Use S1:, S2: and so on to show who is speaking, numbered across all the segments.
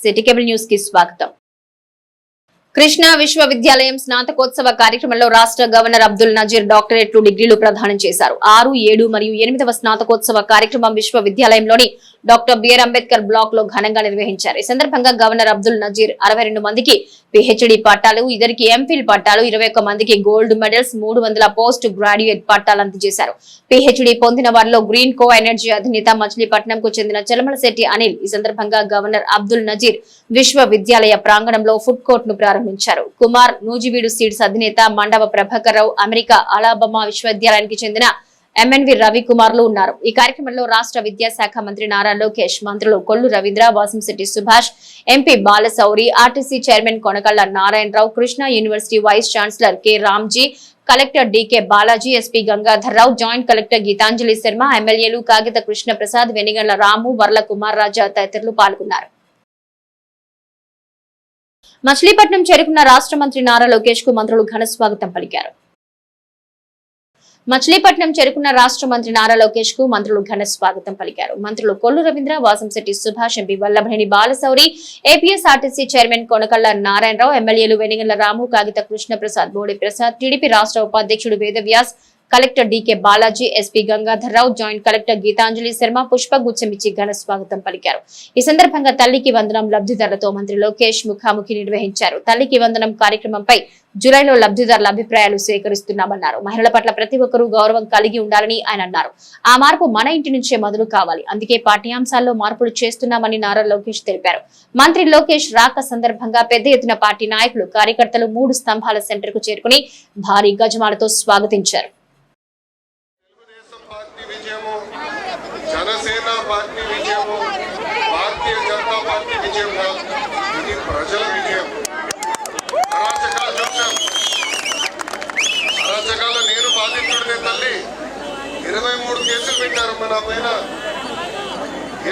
S1: City cable news కి స్వాగతం. కృష్ణా విశ్వవిద్యాలయం స్నాతకోత్సవ కార్యక్రమంలో రాష్ట్ర గవర్నర్ అబ్దుల్ నజీర్ డాక్టరేట్లు డిగ్రీలు ప్రదానం చేశారు. 6, 7 మరియు 8వ స్నాతకోత్సవ కార్యక్రమం విశ్వవిద్యాలయంలోని డాక్టర్ బిఆర్ అంబేద్కర్ బ్లాక్ లో ఘనంగా నిర్వహించారు. ఈ సందర్భంగా గవర్నర్ అబ్దుల్ నజీర్ 62 మందికి పిహెచ్డి పట్టాలు, 2 ఎంఫిల్ పట్టాలు, 21 మందికి గోల్డ్ మెడల్స్, 300 పోస్ట్ గ్రాడ్యుయేట్ పట్టాలు అందజేశారు. పిహెచ్డి పొందిన వారిలో గ్రీన్ కో ఎనర్జీ అధినేత మచిలీపట్నంకు చెందిన చలమలశెట్టి అనిల్. ఈ సందర్భంగా గవర్నర్ అబ్దుల్ నజీర్ విశ్వవిద్యాలయ ప్రాంగణంలో ఫుడ్ కోర్ట్ ను ప్రారంభించారు. కుమార్ నూజివీడు సీడ్స్ అధినేత మండవ ప్రభాకర్ రావు, అమెరికా అలబామా విశ్వవిద్యాలయానికి చెందిన ఎంఎన్వి రవికుమార్లు ఉన్నారు. ఈ కార్యక్రమంలో రాష్ట్ర విద్యాశాఖ మంత్రి నారా లోకేష్, మంత్రులు Kollu Ravindra, Vasamsetti Subhash, MP Balashowry, RTC chairman Konakalla Narayana Rao, Krishna university vice chancellor K Ramji, collector DK Balaji, SP Gangadhar Rao, joint collector Geethanjali Sharma, ఎమ్మెల్యేలు కాగిత కృష్ణ ప్రసాద్, వెనిగండ్ల రాము, వర్ల కుమార్ రాజా తదితరులు పాల్గొన్నారు. మచిలీపట్నం చేరుకున్న రాష్ట్ర మంత్రి నారా లోకేష్ కు మంత్రులు ఘన స్వాగతం పలికారు. మచిలీపట్నం చేరుకున్న రాష్ట్ర మంత్రి నారా లోకేష్ కు మంత్రులు ఘన స్వాగతం పలికారు. మంత్రులు Kollu Ravindra, Vasamsetti Subhash, MP Vallabhaneni Balashowry, APSRTC chairman Konakalla Narayana Rao, ఎమ్మెల్యేలు వెనిగండ్ల రాము, కాగిత కృష్ణ ప్రసాద్, బోడి ప్రసాద్, టీడీపీ రాష్ట్ర ఉపాధ్యక్షుడు Vedavyas, collector DK Balaji, SP Gangadhar Rao, joint collector Geethanjali Sharma పుష్పగుచ్చమిచ్చి ఘన స్వాగతం పలికారు. ఈ సందర్భంగా తల్లికి వందనం లబ్ధిదారులతో మంత్రి లోకేష్ ముఖాముఖి నిర్వహించారు. తల్లికి వందనం కార్యక్రమంపై జూలైలో లబ్ధిదారుల అభిప్రాయాలు సేకరిస్తున్నామన్నారు. మహిళల పట్ల ప్రతి ఒక్కరూ గౌరవం కలిగి ఉండాలని ఆయన అన్నారు. ఆ మార్పు మన ఇంటి నుంచే మొదలు కావాలి. అందుకే పాఠ్యాంశాల్లో మార్పులు చేస్తున్నామని నారా లోకేష్ తెలిపారు. మంత్రి లోకేష్ రాక సందర్భంగా పెద్ద ఎత్తున పార్టీ నాయకులు, కార్యకర్తలు 3 స్తంభాల సెంటర్ కు చేరుకుని భారీ గజమాలతో స్వాగతించారు.
S2: జనసేన పార్టీ విజయము, భారతీయ జనతా పార్టీ విజయం కాదు, ఇది ప్రజల విజయం. అరాచకాలు చూసాం, అరాచకాలు నేను బాధితుడినే తల్లి. 23 కేసులు పెట్టారు మన పైన.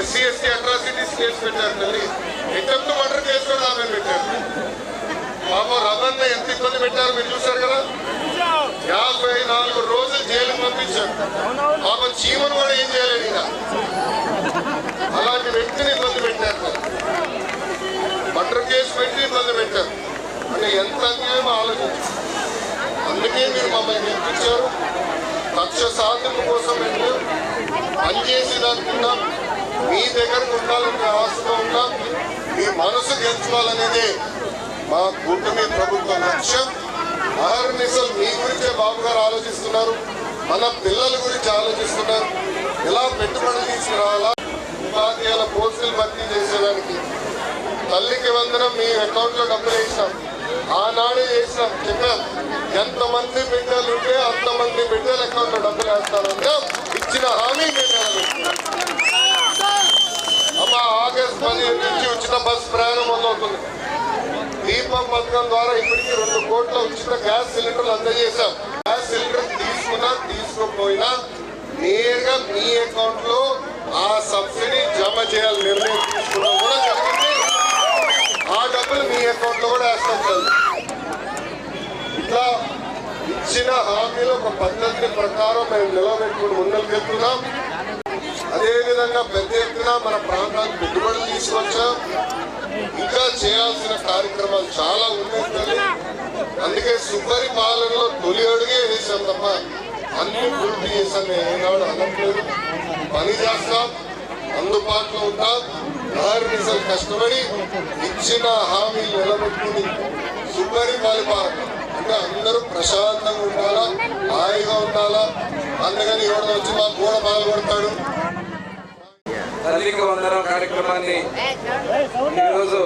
S2: ఎస్సీ అట్రాసిటీస్ కేసు పెట్టారు తల్లి. అటెంప్ట్ మర్డర్ కేసు కూడా ఆమె పెట్టారు. పాపం రవణ ఎంత ఇబ్బంది పెట్టారు మీరు చూశారు కదా. 54 రోజులు జైలుకు పంపించారు. పాపం చీమను కూడా ఏం చేయలేదు. ఇంకా అలాంటి వ్యక్తిని ఇబ్బంది పెట్టారు. మర్డర్ కేసు పెట్టి ఇబ్బంది పెట్టారు అంటే ఎంత అన్యాయం ఆలోచించారు. అందుకే మీరు మమ్మల్ని గెలిపించారు. లక్ష్య సాధన కోసం మేము పనిచేసేదానికున్నా మీ దగ్గరకు ఉండాలనే ఆశతో ఉన్నా. మీ మనసు గెలుచుకోవాలనేదే మా కూటమి ప్రభుత్వ లక్ష్యం. అహర్నిశలు మీ గురించే బాబు గారు ఆలోచిస్తున్నారు. మన పిల్లల గురించి ఆలోచిస్తున్నారు. ఎలా పెట్టుబడులు తీసుకురావాలా, ఉపాధ్యాయుల పోస్టులు భర్తీ చేసేదానికి. తల్లికి వందనం మీ అకౌంట్లో డబ్బులు వేసినాం. ఆనాడే చేసినాం. చెప్పాం ఎంతమంది బిడ్డలు ఉంటే అంతమంది బిడ్డల అకౌంట్లో డబ్బులు వేస్తారంటే ఇచ్చిన హామీ మేము అమ్మ. ఆగస్టు 15 నుంచి ఉచిత బస్సు ప్రయాణం మొదలవుతుంది. దీపం పథకం ద్వారా ఇప్పటికీ 2 కోట్ల ఉచిత గ్యాస్ సిలిండర్లు అందజేశాం. గ్యాస్ సిలిండర్ తీసుకున్నా తీసుకోకపోయినా నేరుగా మీ అకౌంట్ లో ఆ సబ్సిడీ జమ చేయాలి నిర్ణయం తీసుకున్నా కూడా జరిగింది. ఆ డబ్బులు మీ అకౌంట్ లో కూడా వేస్తాం. ఇట్లా ఇచ్చిన హామీలో ఒక పద్ధతి ప్రకారం మేము నిలబెట్టుకుని ముందరికెళ్తున్నాం. అదేవిధంగా పెద్ద ఎత్తున మన ప్రాంతానికి పెట్టుబడులు తీసుకొచ్చాం. ఇంకా చేయాల్సిన కార్యక్రమాలు చాలా ఉన్నాయి. అందుకే సుపరిపాలనలో తొలి అడుగే వేసాం తప్ప అన్ని పూర్తి చేశాను ఏనాడు అనట్లేదు. పని చేస్తాం, అందుబాటులో ఉంటాం. అహర్నిశలు కష్టపడి ఇచ్చిన హామీలు నిలబెట్టుకుని సుపరిపాలన అంటే అందరూ ప్రశాంతంగా ఉండాలా, హాయిగా ఉండాలా. అందుకని ఎవడో వచ్చి మా కూడా పాల్గొడతాడు.
S3: తల్లికి వందనం కార్యక్రమాన్ని ఈరోజు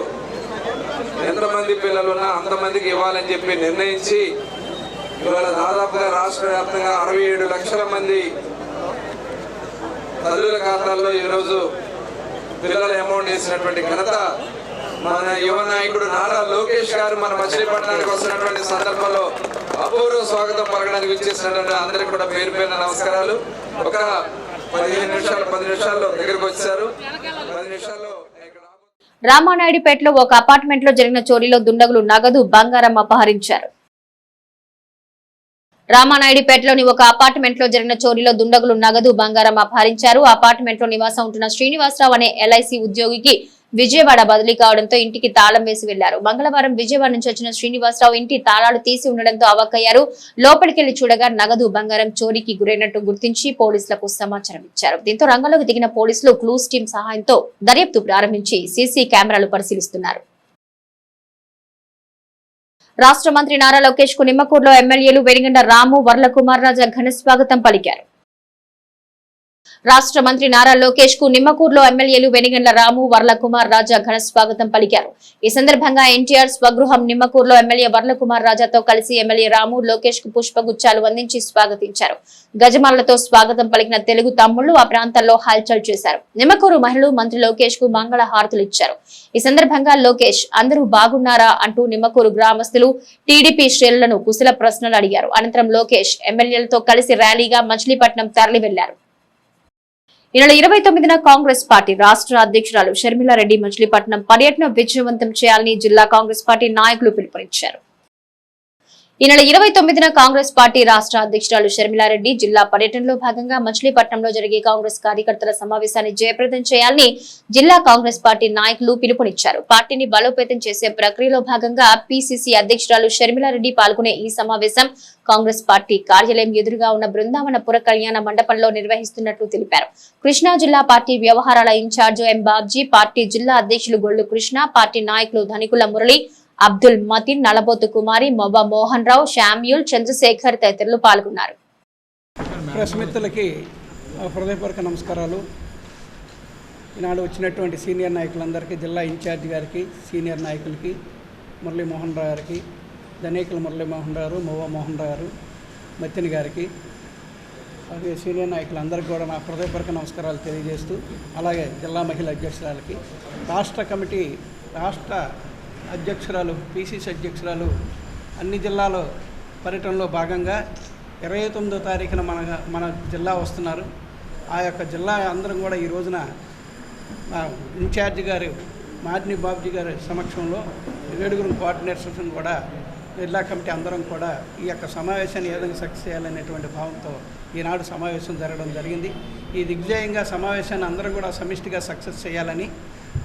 S3: ఎంతమంది పిల్లలున్నా అంతమందికి ఇవ్వాలని చెప్పి నిర్ణయించి ఇవాళ దాదాపుగా రాష్ట్ర వ్యాప్తంగా 67 లక్షల మంది తల్లుల ఖాతాల్లో ఈరోజు పిల్లల అమౌంట్ వేసినటువంటి ఘనత మన యువ నాయకుడు నారా లోకేష్ గారు మన మచిలీపట్నానికి వస్తున్నటువంటి సందర్భంలో అపూర్వ స్వాగతం పలకడానికి విచ్చేసినటువంటి అందరికీ కూడా పేరు పేరున నమస్కారాలు. ఒక 10 నిమిషాల్లో దగ్గరకు వచ్చారు. 10 నిమిషాల్లో
S1: రామానాయుడుపేటలో ఒక అపార్ట్మెంట్ లో జరిగిన చోరీలో దుండగులు నగదు, బంగారం అపహరించారు. రామానాయుడుపేటలోని ఒక అపార్ట్మెంట్ లో జరిగిన చోరీలో దుండగులు నగదు, బంగారం అపహరించారు. అపార్ట్మెంట్ లో నివాసం ఉంటున్న శ్రీనివాసరావు అనే ఎల్ఐసి ఉద్యోగికి విజయవాడ బదిలీ కావడంతో ఇంటికి తాళం వేసి వెళ్లారు. మంగళవారం విజయవాడ నుంచి వచ్చిన శ్రీనివాసరావు ఇంటి తాళాలు తీసి ఉండడంతో అవాక్కయ్యారు. లోపలికెళ్లి చూడగా నగదు బంగారం చోరీకి గురైనట్టు గుర్తించి పోలీసులకు సమాచారం ఇచ్చారు. దీంతో రంగంలోకి దిగిన పోలీసులు క్లూస్ టీం సహాయంతో దర్యాప్తు ప్రారంభించి సీసీ కెమెరాలు పరిశీలిస్తున్నారు. రాష్ట్ర మంత్రి నారా లోకేష్ కు నిమ్మకూరులో ఎమ్మెల్యేలు వెలిగండ్ల రాము, వర్లకుమార్ రాజా ఘన స్వాగతం పలికారు. రాష్ట్ర మంత్రి నారా లోకేష్ కు నిమ్మకూరులో ఎమ్మెల్యేలు వెనిగండ్ల రాము, వర్లకుమార్ రాజా ఘన స్వాగతం పలికారు. ఈ సందర్భంగా ఎన్టీఆర్ స్వగృహం నిమ్మకూరులో ఎమ్మెల్యే వర్లకుమార్ రాజాతో కలిసి ఎమ్మెల్యే రాము లోకేష్ కు పుష్పగుచ్చాలు అందించి స్వాగతించారు. గజమాలతో స్వాగతం పలికిన తెలుగు తమ్ముళ్లు ఆ ప్రాంతాల్లో హల్చల్ చేశారు. నిమ్మకూరు మహిళలు మంత్రి లోకేష్ కు మంగళ హారతులు ఇచ్చారు. ఈ సందర్భంగా లోకేష్ అందరూ బాగున్నారా అంటూ నిమ్మకూరు గ్రామస్తులు టీడీపీ శ్రేణులను కుశల ప్రశ్నలు అడిగారు. అనంతరం లోకేష్ ఎమ్మెల్యేలతో కలిసి ర్యాలీగా మచిలీపట్నం తరలి వెళ్లారు. ఈ నెల 29న కాంగ్రెస్ పార్టీ రాష్ట్ర అధ్యక్షురాలు షర్మిలారెడ్డి మచిలీపట్నం పర్యటన విజయవంతం చేయాలని జిల్లా కాంగ్రెస్ పార్టీ నాయకులు పిలుపునిచ్చారు. ఈ నెల 29న కాంగ్రెస్ పార్టీ రాష్ట్ర అధ్యక్షురాలు షర్మిలారెడ్డి జిల్లా పర్యటనలో భాగంగా మచిలీపట్నంలో జరిగే కాంగ్రెస్ కార్యకర్తల సమావేశాన్ని జయప్రదం చేయాలని జిల్లా కాంగ్రెస్ పార్టీ నాయకులు పిలుపునిచ్చారు. పార్టీని బలోపేతం చేసే ప్రక్రియలో భాగంగా పీసీసీ అధ్యక్షురాలు షర్మిలారెడ్డి పాల్గొనే ఈ సమావేశం కాంగ్రెస్ పార్టీ కార్యాలయం ఎదురుగా ఉన్న బృందావనపుర కళ్యాణ మండపంలో నిర్వహిస్తున్నట్లు తెలిపారు. కృష్ణా జిల్లా పార్టీ వ్యవహారాల ఇన్ఛార్జ్ ఎం బాబ్జీ, పార్టీ జిల్లా అధ్యక్షులు గొల్లు కృష్ణ, పార్టీ నాయకులు ధనికుల మురళి, అబ్దుల్ మతీన్, నలబోతు కుమారి, మొబ మోహన్ రావు, శామ్యూల్, చంద్రశేఖర్ తదితరులు పాల్గొన్నారు.
S4: ప్రెస్ మిత్రులకి హృదయపూర్వక నమస్కారాలు. ఈనాడు వచ్చినటువంటి సీనియర్ నాయకులందరికీ, జిల్లా ఇన్ఛార్జ్ గారికి, సీనియర్ నాయకులకి, మురళీ మోహన్ రావు గారికి, ధనేకుల మురళీ మోహన్ రావు, మొబ మోహన్ రావు గారు, మతిన్ గారికి, అలాగే సీనియర్ నాయకులందరికీ కూడా నా హృదయపూర్వక నమస్కారాలు తెలియజేస్తూ, అలాగే జిల్లా మహిళా అధ్యక్షురాలకి, రాష్ట్ర కమిటీ రాష్ట్ర అధ్యక్షురాలు, పీసీసీ అధ్యక్షురాలు అన్ని జిల్లాలో పర్యటనలో భాగంగా 29వ తారీఖున మన జిల్లా వస్తున్నారు. ఆ యొక్క జిల్లా అందరం కూడా ఈ రోజున ఇన్ఛార్జి గారు మాదిని బాబ్జీ గారి సమక్షంలో 7 కోఆర్డినేటర్స్ కూడా జిల్లా కమిటీ అందరం కూడా ఈ యొక్క సమావేశాన్ని ఏ విధంగా సక్సెస్ చేయాలనేటువంటి భావంతో ఈనాడు సమావేశం జరగడం జరిగింది. ఈ దిగ్విజయంగా సమావేశాన్ని అందరం కూడా సమిష్టిగా సక్సెస్ చేయాలని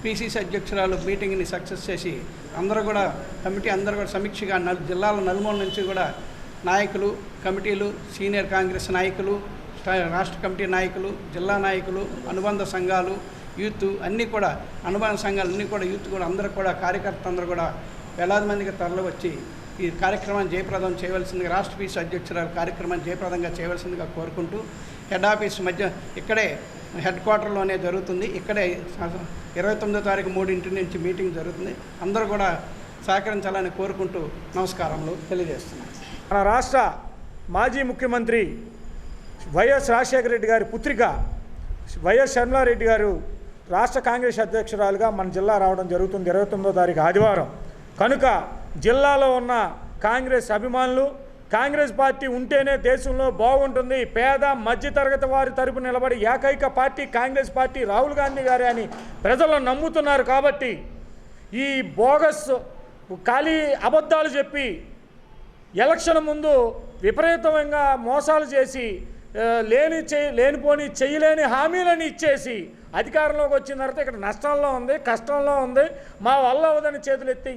S4: పీసీసీ అధ్యక్షురాలు మీటింగ్ని సక్సెస్ చేసి అందరూ కూడా కమిటీ అందరూ కూడా సమీక్షగా జిల్లాల నలుమూల నుంచి కూడా నాయకులు, కమిటీలు, సీనియర్ కాంగ్రెస్ నాయకులు, రాష్ట్ర కమిటీ నాయకులు, జిల్లా నాయకులు, అనుబంధ సంఘాలు, యూత్ అన్నీ కూడా అనుబంధ సంఘాలు అన్నీ కూడా యూత్ కూడా అందరూ కూడా కార్యకర్తలు అందరూ కూడా వేలాది మందికి తరలి వచ్చి ఈ కార్యక్రమాన్ని జయప్రదం చేయవలసిందిగా రాష్ట్ర పీసీ అధ్యక్షురాలు కార్యక్రమాన్ని జయప్రదంగా చేయవలసిందిగా కోరుకుంటూ హెడ్ ఆఫీస్ మధ్య ఇక్కడే హెడ్ క్వార్టర్లోనే జరుగుతుంది. ఇక్కడే 29వ తారీఖు 3 నుంచి మీటింగ్ జరుగుతుంది. అందరూ కూడా సహకరించాలని కోరుకుంటూ నమస్కారములు తెలియజేస్తున్నాను.
S5: మన రాష్ట్ర మాజీ ముఖ్యమంత్రి వైఎస్ రాజశేఖర రెడ్డి గారి పుత్రిక వైఎస్ షర్మిలారెడ్డి గారు రాష్ట్ర కాంగ్రెస్ అధ్యక్షురాలుగా మన జిల్లా రావడం జరుగుతుంది 29వ తారీఖు ఆదివారం. కనుక జిల్లాలో ఉన్న కాంగ్రెస్ అభిమానులు, కాంగ్రెస్ పార్టీ ఉంటేనే దేశంలో బాగుంటుంది, పేద మధ్యతరగతి వారి తరపు నిలబడి ఏకైక పార్టీ కాంగ్రెస్ పార్టీ, రాహుల్ గాంధీ గారే అని ప్రజలు నమ్ముతున్నారు. కాబట్టి ఈ బోగస్ ఖాళీ అబద్ధాలు చెప్పి ఎలక్షన్ ముందు విపరీతంగా మోసాలు చేసి లేనిపోని చేయలేని హామీలను ఇచ్చేసి అధికారంలోకి వచ్చిన తర్వాత ఇక్కడ నష్టంలో ఉంది, కష్టంలో ఉంది, మా వల్ల అవదని చేతులెత్తి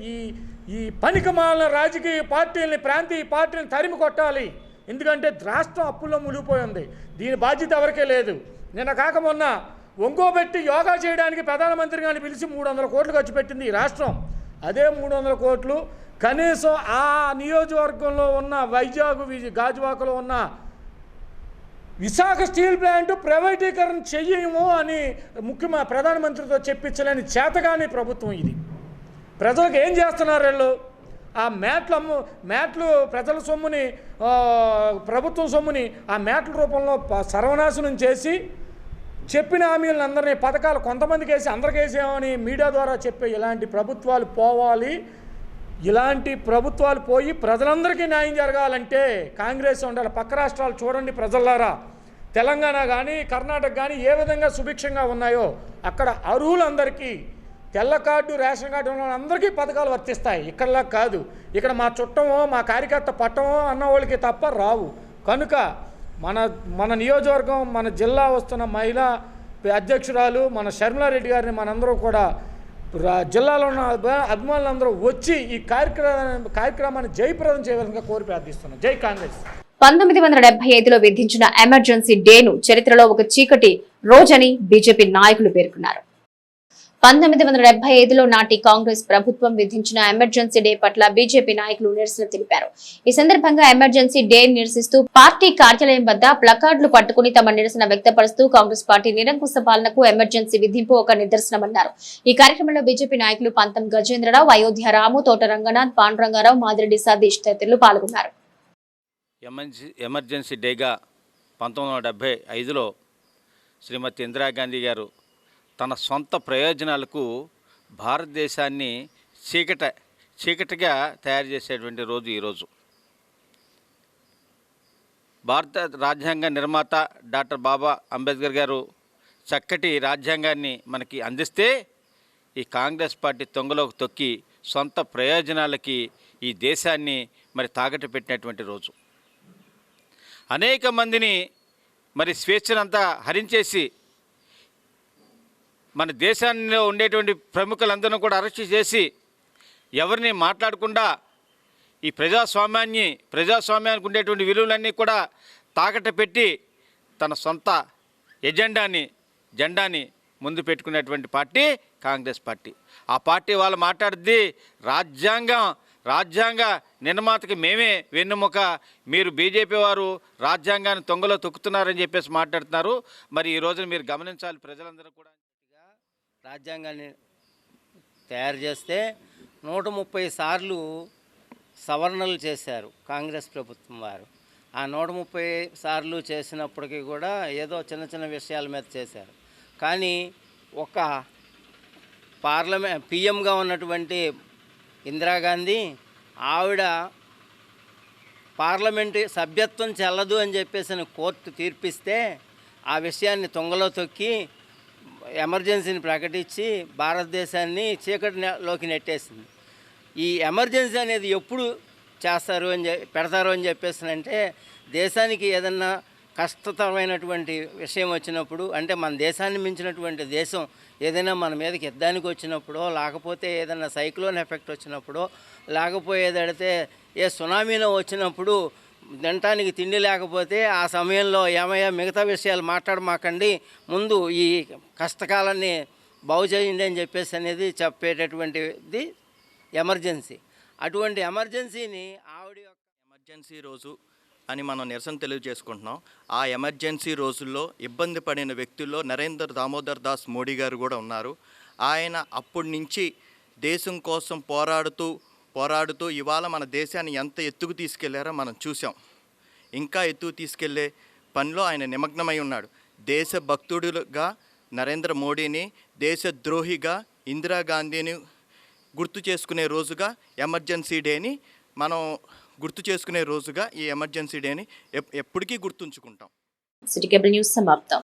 S5: ఈ పనికిమాలిన రాజకీయ పార్టీలని, ప్రాంతీయ పార్టీలను తరిమి కొట్టాలి. ఎందుకంటే రాష్ట్రం అప్పుల్లో మునిగిపోయింది. దీని బాధ్యత ఎవరికే లేదు. నిన్న కాక మొన్న ఒంగోబెట్టి యోగా చేయడానికి ప్రధానమంత్రి గారిని పిలిచి 300 కోట్లు ఖర్చు పెట్టింది ఈ రాష్ట్రం. అదే 300 కోట్లు కనీసం ఆ నియోజకవర్గంలో ఉన్న వైజాగ్, గాజువాకలో ఉన్న విశాఖ స్టీల్ ప్లాంట్ ప్రైవేటీకరణ చెయ్యము అని ప్రధానమంత్రితో చెప్పించలేని చేతగాని ప్రభుత్వం ఇది. ప్రజలకు ఏం చేస్తున్నారు వీళ్ళు? ఆ మ్యాట్లు ప్రజల సొమ్ముని, ప్రభుత్వం సొమ్ముని ఆ మ్యాట్ల రూపంలో సర్వనాశనం చేసి చెప్పిన హామీలను అందరినీ పథకాలు కొంతమందికి వేసి అందరికీ వేసామని మీడియా ద్వారా చెప్పే ఇలాంటి ప్రభుత్వాలు పోవాలి. ఇలాంటి ప్రభుత్వాలు పోయి ప్రజలందరికీ న్యాయం జరగాలంటే కాంగ్రెస్ ఉండాలి. పక్క రాష్ట్రాలు చూడండి ప్రజలారా, తెలంగాణ కానీ కర్ణాటక కానీ ఏ విధంగా సుభిక్షంగా ఉన్నాయో అక్కడ అర్హులందరికీ తెల్ల కార్డు, రేషన్ కార్డు ఉన్న అందరికీ పథకాలు వర్తిస్తాయి. ఇక్కడలా కాదు. ఇక్కడ మా చుట్టమో మా కార్యకర్త పట్టమో అన్న వాళ్ళకి తప్ప రావు. కనుక మన నియోజకవర్గం, మన జిల్లా వస్తున్న మహిళా అధ్యక్షురాలు మన షర్మిలారెడ్డి గారిని మనందరూ కూడా జిల్లాలో ఉన్న అభిమానులందరూ వచ్చి ఈ కార్యక్రమాన్ని జయప్రదం చేయవలసిందిగా కోరి ప్రార్థిస్తున్నాం. జై కాంగ్రెస్.
S1: 1975లో విధించిన ఎమర్జెన్సీ డేను చరిత్రలో ఒక చీకటి రోజని బీజేపీ నాయకులు పేర్కొన్నారు. 1975లో నాటి కాంగ్రెస్ ప్రభుత్వం విధించిన ఎమర్జెన్సీ డే పట్ల బీజేపీ నాయకులు నిరసన తెలిపారు. ఈ సందర్భంగా ఎమర్జెన్సీ డే నిరసిస్తూ పార్టీ కార్యాలయం వద్ద ప్లకార్డులు పట్టుకుని తమ నిరసన వ్యక్తపరుస్తూ కాంగ్రెస్ పార్టీ నిరంకుశ పాలనకు ఎమర్జెన్సీ విధింపు ఒక నిదర్శనమన్నారు. ఈ కార్యక్రమంలో బీజేపీ నాయకులు పంతం గజేంద్రరావు, అయోధ్య రాము, తోట రంగనాథ్, పాండురంగారావు, మాదిరెడ్డి సతీష్ తదితరులు పాల్గొన్నారు.
S6: ఎమర్జెన్సీ డేగా 1975లో శ్రీమతి ఇందిరాగాంధీ గారు తన సొంత ప్రయోజనాలకు భారతదేశాన్ని చీకటిగా తయారు చేసేటువంటి రోజు ఈరోజు. భారత రాజ్యాంగ నిర్మాత డాక్టర్ బాబా అంబేద్కర్ గారు చక్కటి రాజ్యాంగాన్ని మనకి అందిస్తే ఈ కాంగ్రెస్ పార్టీ తొంగలోకి తొక్కి సొంత ప్రయోజనాలకి ఈ దేశాన్ని మరి తాకట్టు పెట్టినటువంటి రోజు. అనేక మందిని మరి స్వేచ్ఛనంతా హరించేసి మన దేశంలో ఉండేటువంటి ప్రముఖులందరినీ కూడా అరెస్ట్ చేసి ఎవరిని మాట్లాడకుండా ఈ ప్రజాస్వామ్యానికి ఉండేటువంటి విలువలన్నీ కూడా తాకట్టు పెట్టి తన సొంత జెండాని ముందు పెట్టుకునేటువంటి పార్టీ కాంగ్రెస్ పార్టీ. ఆ పార్టీ వాళ్ళు మాట్లాడుద్ది రాజ్యాంగ నిర్మాతకి మేమే వెన్నుముక, మీరు బీజేపీ వారు రాజ్యాంగాన్ని తొంగలో తొక్కుతున్నారని చెప్పేసి మాట్లాడుతున్నారు. మరి ఈ రోజున మీరు గమనించాలి, ప్రజలందరూ కూడా
S7: రాజ్యాంగాన్ని తయారు చేస్తే 130 సార్లు సవరణలు చేశారు కాంగ్రెస్ ప్రభుత్వం వారు. ఆ 130 సార్లు చేసినప్పటికీ కూడా ఏదో చిన్న విషయాల మీద చేశారు. కానీ ఒక పిఎంగా ఉన్నటువంటి ఇందిరాగాంధీ ఆవిడ పార్లమెంటు సభ్యత్వం చెల్లదు అని చెప్పేసి కోర్టు తీర్పిస్తే ఆ విషయాన్ని తొంగలో తొక్కి ఎమర్జెన్సీని ప్రకటించి భారతదేశాన్ని చీకటిలోకి నెట్టేసింది. ఈ ఎమర్జెన్సీ అనేది ఎప్పుడు పెడతారు అని చెప్పేసి దేశానికి ఏదన్నా కష్టతరమైనటువంటి విషయం వచ్చినప్పుడు, అంటే మన దేశాన్ని మించినటువంటి దేశం ఏదైనా మన మీదకి యుద్ధానికి వచ్చినప్పుడో, లేకపోతే ఏదైనా సైక్లోన్ ఎఫెక్ట్ వచ్చినప్పుడో, లేకపోయేదైతే సునామీనో వచ్చినప్పుడు తినటానికి తిండి లేకపోతే ఆ సమయంలో ఏమయ్యా మిగతా విషయాలు మాట్లాడమాకండి, ముందు ఈ కష్టకాలాన్ని బాగు చేయండి అని చెప్పేసి అనేది చెప్పేటటువంటిది ఎమర్జెన్సీ. అటువంటి ఎమర్జెన్సీని
S8: ఎమర్జెన్సీ రోజు అని మనం నిరసన తెలియజేసుకుంటున్నాం. ఆ ఎమర్జెన్సీ రోజుల్లో ఇబ్బంది పడిన వ్యక్తుల్లో నరేంద్ర దామోదర్ దాస్ మోడీ గారు కూడా ఉన్నారు. ఆయన అప్పటి నుంచి దేశం కోసం పోరాడుతూ ఇవాళ మన దేశాన్ని ఎంత ఎత్తుకు తీసుకెళ్లారో మనం చూసాం. ఇంకా ఎత్తుకు తీసుకెళ్లే పనిలో ఆయన నిమగ్నమై ఉన్నాడు. దేశభక్తుడుగా నరేంద్ర మోడీని, దేశద్రోహిగా ఇందిరాగాంధీని గుర్తు చేసుకునే రోజుగా ఎమర్జెన్సీ డేని మనం గుర్తు చేసుకునే రోజుగా ఈ ఎమర్జెన్సీ డేని ఎప్పటికీ గుర్తుంచుకుంటాం.
S1: సిటీ కేబుల్ న్యూస్ సమాప్తం.